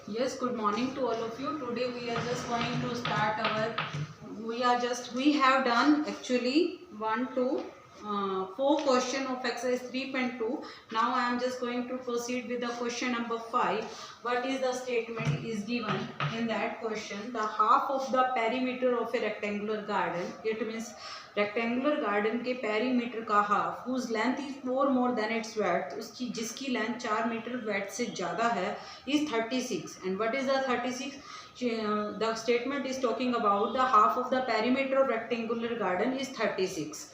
Yes, good morning to all of you. Today we are just going to start our. We have done actually 1 to 4 question of exercise 3.2. Now I am just going to proceed with the question number 5. What is the statement is given in that question? The half of the perimeter of a rectangular garden. It means rectangular garden के perimeter का half whose length is 4 more than its width, उसकी जिसकी length 4 metre width से ज़्यादा है, is 36. And what is the 36? The statement is talking about the half of the perimeter of rectangular garden is 36.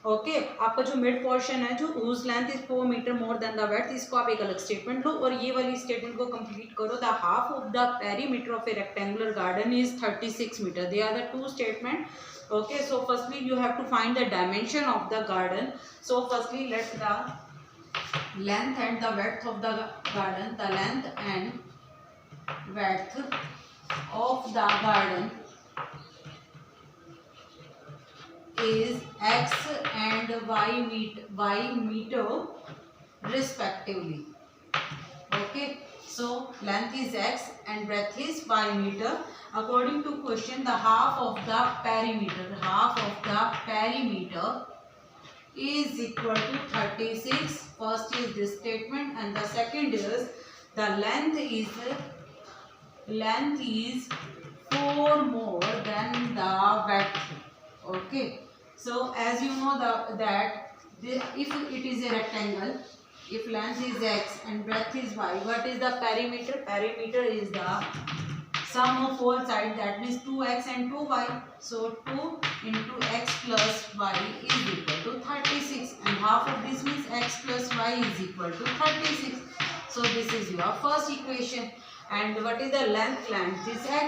Okay आपका जो mid portion है जो whose length is 4 metre more than the width, इसको आप एक अलग स्टेटमेंट लो और ये वाली स्टेटमेंट को कंप्लीट करो. The half of the perimeter of a rectangular garden is 36 metre. They are the two statement. Okay, so firstly you have to find the dimension of the garden. So firstly let the length and the width of the garden, the length and width of the garden is x and y meter respectively. Okay, so length is x and breadth is y meter. According to question, the half of the perimeter is equal to 36. First is this statement and the second is the length is 4 more than the width. Okay, so as you know if it is a rectangle, if length is x and breadth is y, what is the perimeter? Perimeter is the sum of all sides, that means 2x and 2y. So 2 into x plus y is equal to 36 and half of this means x plus y is equal to 36. So this is your first equation. And what is the length? Length is x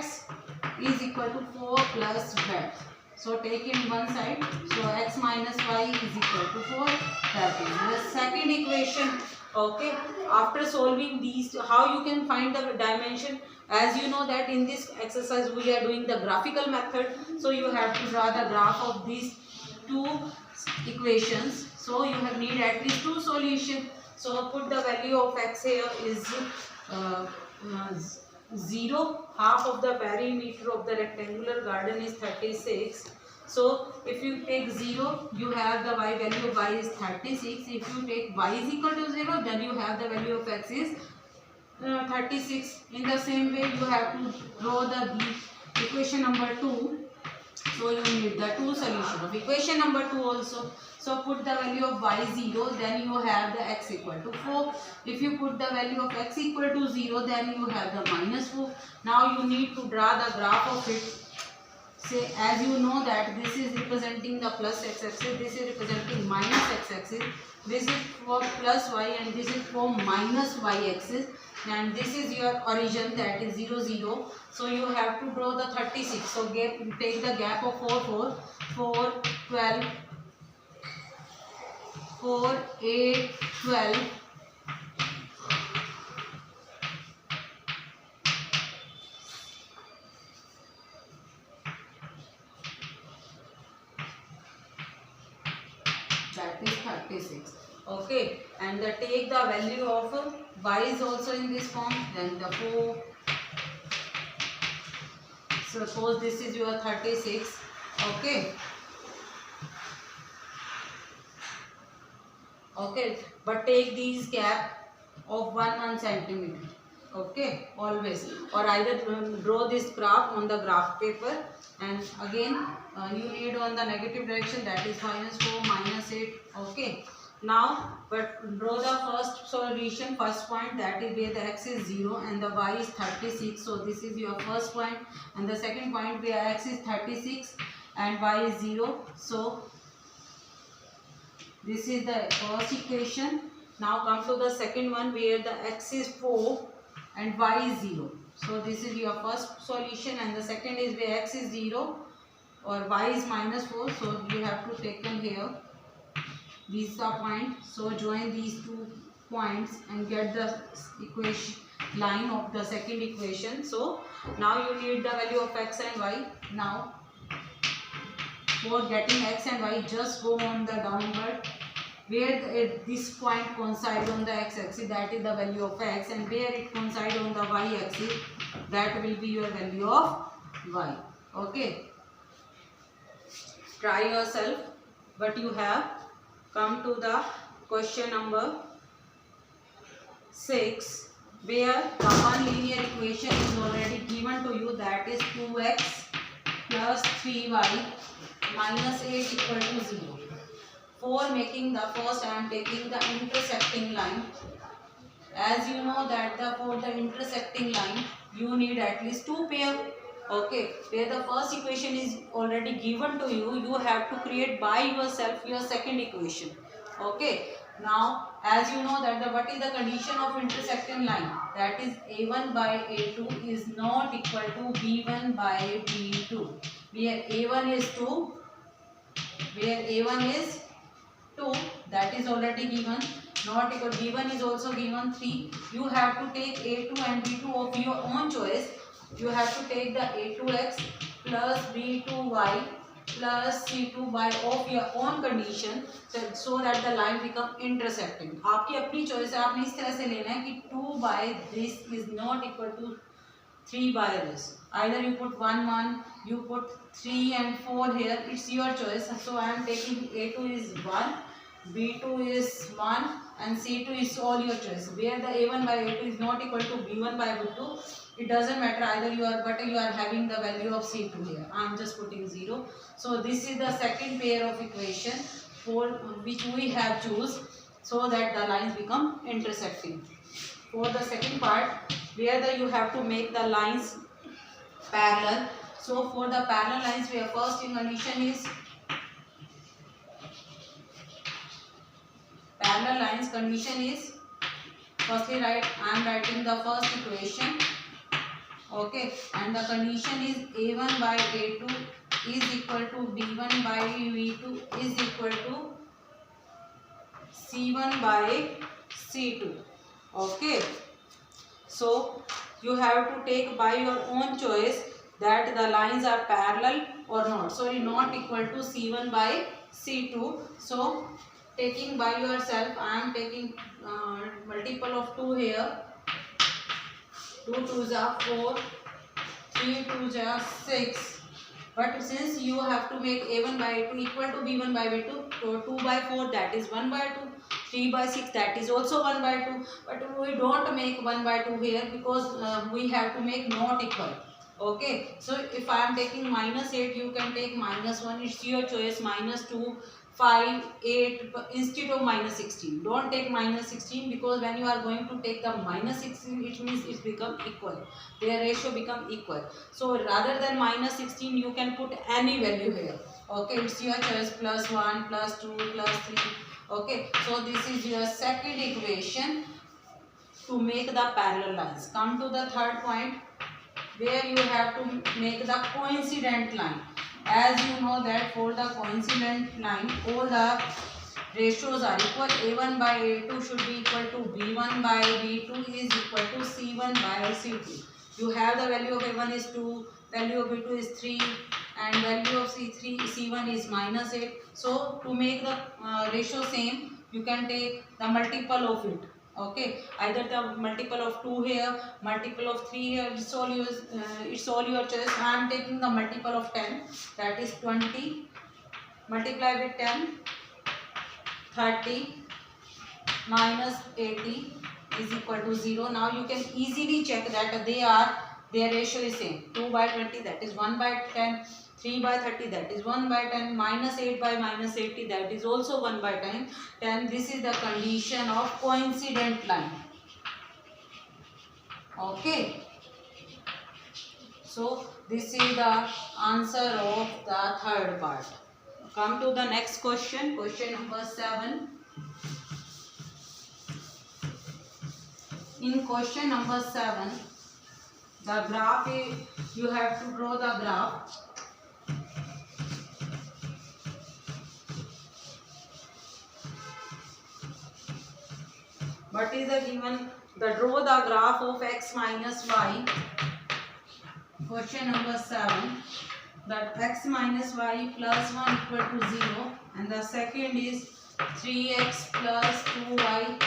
is equal to 4 plus width. So take in one side. So x minus y is equal to 4. That is the second equation. Okay, after solving these, how you can find the dimension? As you know that in this exercise we are doing the graphical method, so you have to draw the graph of these two equations. So you have need at least two solutions. So put the value of x here is 0. Half of the perimeter of the rectangular garden is 36. So if you take 0, you have the y value of y is 36. If you take y is equal to 0, then you have the value of x is 36. In the same way you have to draw the equation number 2. So you need the two solution of equation number 2 also. So put the value of y 0, then you have the x equal to 4. If you put the value of x equal to 0, then you have the minus 4. Now you need to draw the graph of it. Say, as you know that this is representing the plus x-axis, this is representing minus x-axis, this is for plus y and this is for minus y-axis, and this is your origin, that is 0 0. So you have to draw the 36. So take the gap of 4 12 4 8 12. That is 36. Okay, and take the value of y is also in this form, then the 4. Suppose this is your 36. Okay, okay, but take these gap of 1 centimeter. Okay, always, or either draw this graph on the graph paper, and again you need on the negative direction, that is minus 4 minus 8. Okay, now but draw the first solution, first point, that is where the x is 0 and the y is 36. So this is your first point, and the second point where x is 36 and y is 0. So this is the first equation. Now come to the second one where the x is 4 and y is 0. So this is your first solution, and the second is where x is 0 or y is minus 4. So you have to take them here. These are points. So join these two points and get the equation line of the second equation. So now you need the value of x and y. Now for getting x and y, just go on the downward where this point coincides on the x-axis, that is the value of x, and where it coincides on the y-axis, that will be your value of y. Okay, try yourself. But you have come to the question number 6, where the one linear equation is already given to you, that is 2x plus 3y minus 8 equal to 0. For making the first, I am taking the intersecting line. As you know that for the intersecting line you need at least 2 pair. Okay, where the first equation is already given to you, you have to create by yourself your second equation. Okay, now as you know that what is the condition of intersecting line, that is a1 by a2 is not equal to b1 by b2, where a1 is 2, where a1 is 2, that is already given, not equal, b1 is also given 3. You have to take a2 and b2 of your own choice. You have to take the a2x plus b2y plus c2y of your own condition, so that the line become intersecting. आपकी अपनी choice है, आपने इस तरह से लेना है कि 2 by this is not equal to 3 by this. Either you put 1 1, you put 3 and 4 here, it's your choice. So I am taking a2 is 1, b2 is 1 and c2 is all your choice. Where the a1 by a2 is not equal to b1 by b2, it doesn't matter, either you are, but you are having the value of c2 here. I am just putting 0. So this is the second pair of equation for which we have choose, so that the lines become intersecting. For the second part, where you have to make the lines parallel. So for the parallel lines, where first condition is parallel lines, condition is, firstly I am writing the first equation. Okay, and the condition is a1 by a2 is equal to b1 by b2 is equal to c1 by c2. Okay, so you have to take by your own choice that the lines are parallel or not. So not equal to c1 by c2. So taking by yourself, I am taking multiple of 2 here. 2 2s are 4, 3 2s are 6. But since you have to make a1 by a2 equal to b1 by b2, so 2 by 4 that is 1 by 2, 3 by 6 that is also 1 by 2. But we don't make 1 by 2 here because we have to make not equal. Okay, so if I am taking minus 8, you can take minus 1, it's your choice, minus 2, 5, 8 instead of minus 16. Don't take minus 16, because when you are going to take the minus 16, it means it become equal. Their ratio become equal. So rather than minus 16, you can put any value here. Okay, it's your choice, plus 1, plus 2, plus 3. Okay, so this is your second equation to make the parallel lines. Come to the third point, where you have to make the coincident line. As you know that for the coincident line, all the ratios are equal. a1 by a2 should be equal to b1 by b2 is equal to c1 by c2. You have the value of a1 is 2, value of b2 is 3, and value of c1 is minus 8. So to make the ratio same, you can take the multiple of it. Okay, either the multiple of 2 here, multiple of 3 here, it's all your choice. I am taking the multiple of 10, that is 20, multiply with 10, 30 minus 80 is equal to 0. Now you can easily check that their ratio is same. 2 by 20 that is 1 by 10, 3 by 30 that is 1 by 10, minus 8 by minus 80 that is also 1 by 10. Then this is the condition of coincident line. Okay, so this is the answer of the third part. Come to the next question, question number 7. In question number 7, the graph is, you have to draw the graph. What is the given? Draw the graph of x minus y. Question number 7. That x minus y plus 1 equal to 0. And the second is 3x plus 2y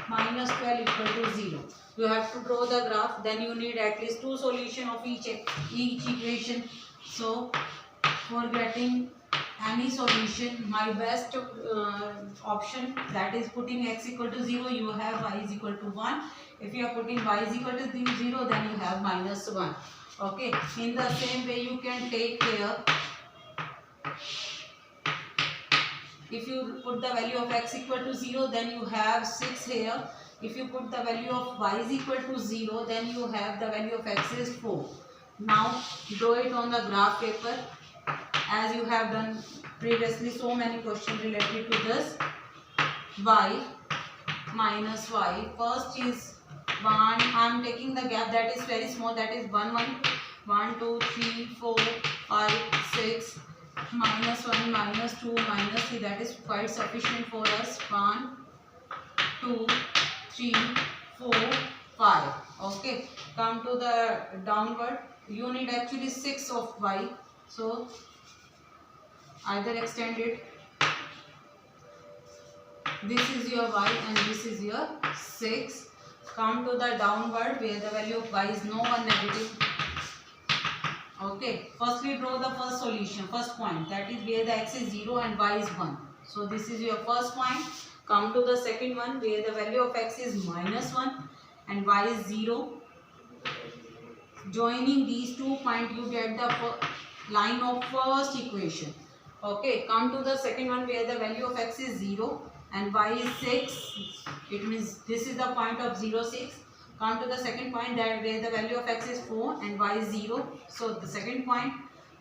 minus 12 equal to 0. You have to draw the graph, then you need at least two solution of each equation. So for getting any solution, my best option, that is putting x equal to 0, you have y is equal to 1. If you are putting y is equal to 0, then you have minus 1. Okay, in the same way you can take here, if you put the value of x equal to 0, then you have 6 here. If you put the value of y is equal to 0, then you have the value of x is 4. Now draw it on the graph paper as you have done previously. So many questions related to this. Y minus y. First is 1. I am taking the gap that is very small, that is 1, 1. 1, 2, 3, 4, 5, 6. Minus 1, minus 2, minus 3. That is quite sufficient for us. 1, 2, 3, 4, 5. Okay. Come to the downward. You need actually 6 of y. So either extend it. This is your y and this is your 6. Come to the downward where the value of y is no one negative. Okay. Firstly draw the first solution, first point, that is where the x is 0 and y is 1. So this is your first point. Come to the second one where the value of x is minus 1 and y is 0. Joining these 2 points you get the line of first equation. Okay, come to the second one where the value of x is 0 and y is 6. It means this is the point of 0, 6. Come to the second point that where the value of x is 4 and y is 0. So the second point,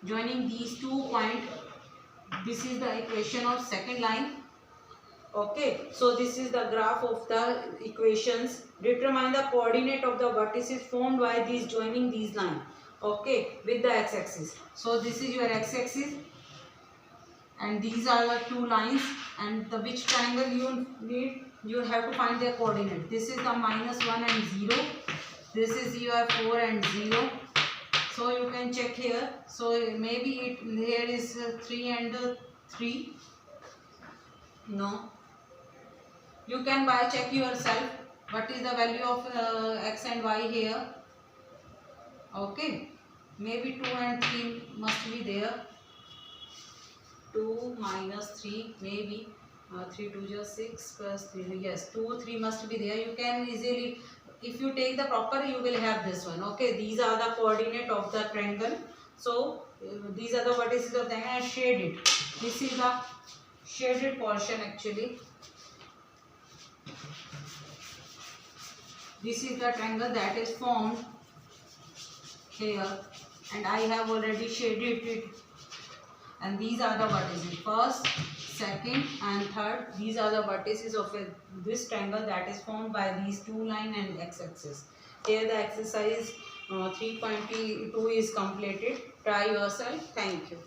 joining these 2 points, this is the equation of second line. Okay, so this is the graph of the equations. Determine the coordinate of the vertices formed by these joining these lines. Okay, with the x-axis. So this is your x-axis and these are the 2 lines, and the which triangle you need, you have to find their coordinate. This is the minus 1 and 0. This is your 4 and 0. So you can check here. So maybe here is 3 and 3. No. You can check yourself. What is the value of x and y here? Okay. Maybe 2 and 3 must be there. 2 minus 3, maybe 3 2 just 6 plus 3. Yes, 2 3 must be there. You can easily, if you take the proper, you will have this one. Okay, these are the coordinate of the triangle. So these are the vertices of the triangle and shade it. This is the shaded portion actually. This is the triangle that is formed here, and I have already shaded it. And these are the vertices, first, second and third. These are the vertices of this triangle that is formed by these 2 lines and x-axis. Here the exercise 3.2 is completed. Try yourself. Thank you.